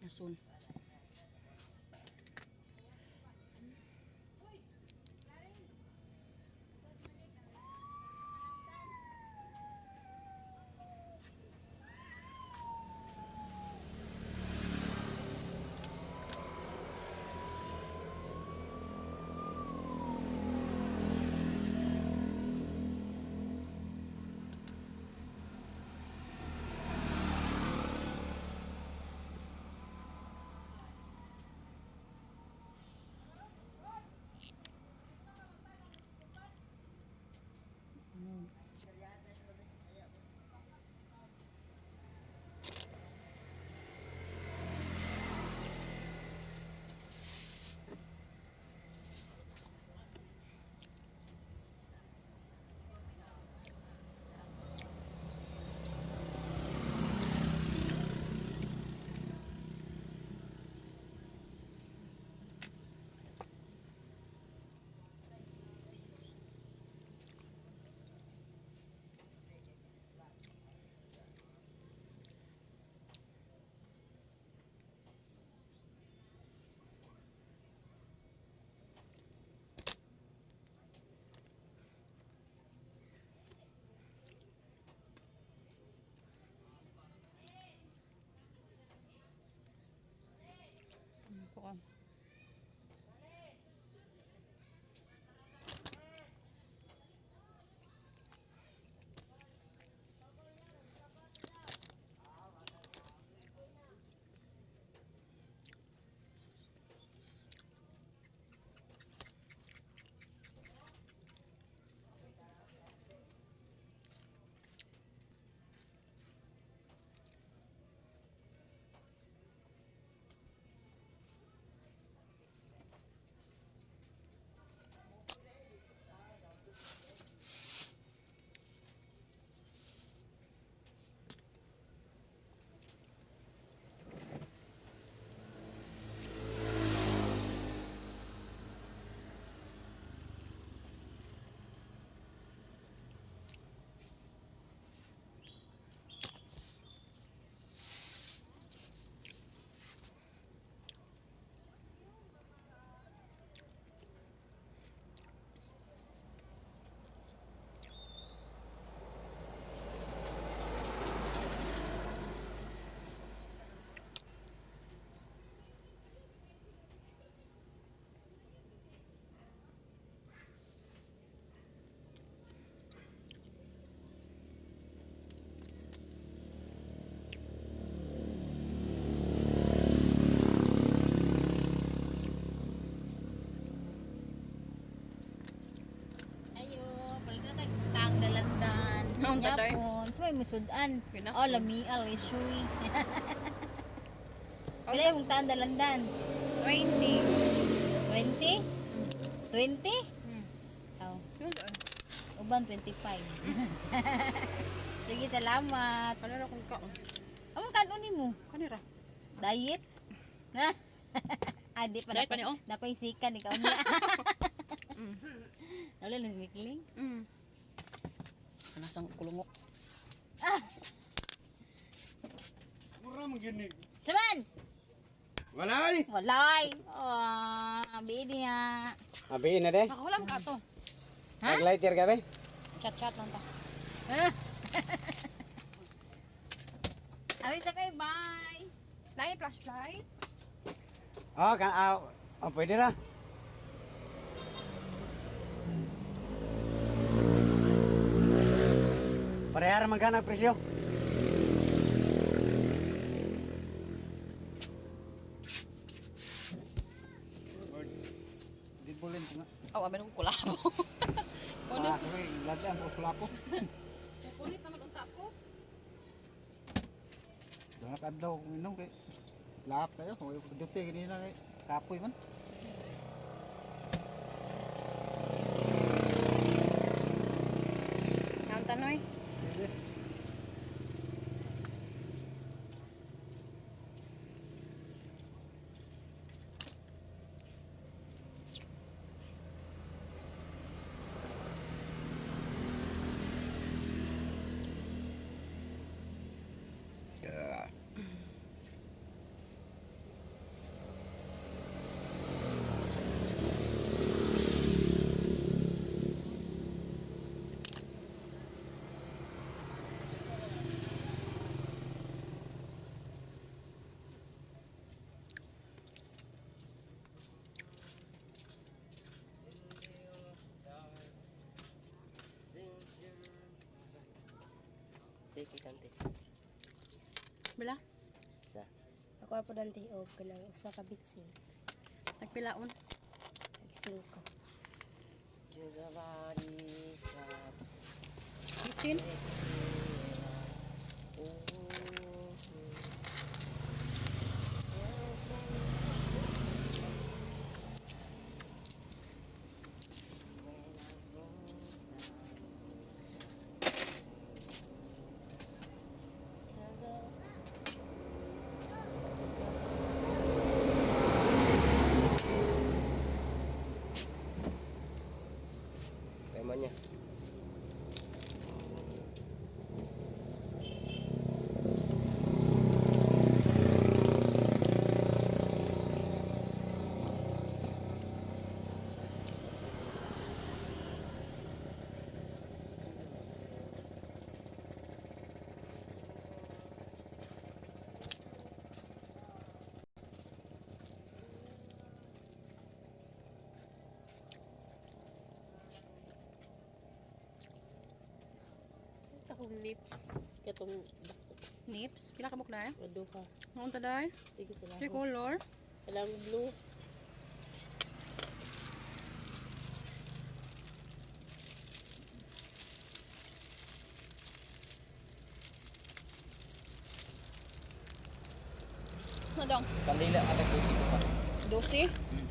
Asun. Kuan. Naon ta day? Yapon, sa may musudan. Pinasod. Oh, lami alisui. Pila yung tandalandan? 20. 20? 20? Oh, Yun doon. uban 25. Sige, salamat. Kanira kung kaon. Among kanon nimo? Kanira. Diet? Ha? Adi pa Diet pa ni, oh. Nakoy sikan ikaw niya. Mm. Wala na si Mikling. Kanasang kulungok. Ah! Mura maginig. Saman! Walay! Walay! Oh, bidi nga. Habiin na de. Makahulam ka to. Ha? Nag-lighter ka be? Chat-chat lang ta. Aray sa kay, bye! Nai flashlight. Oh, pwede ra. Parehara man ka ng presyo. Di boleh nga. Oh, amin ko kulabo. Ano? Kami lagyan ko kulapo. Kukulit naman unta ko. Dangak adlaw kung inom kay laap kayo. Kung dute ganina kay kapoy man. Ang tanoy. Pwede. Bila? Sa. Ako po ng tiog ka ng usa ka bitsin. Nagpilaon. Nagsin ko. Jugabari Chaps. Kitchen. Temanya. Akong lips. Katong Nips. Pila ka bukla eh. maduha. Noon taday. Sige sila. Yung color. Alang blue. Ano dong? Kandila agad ko dito pa. 12.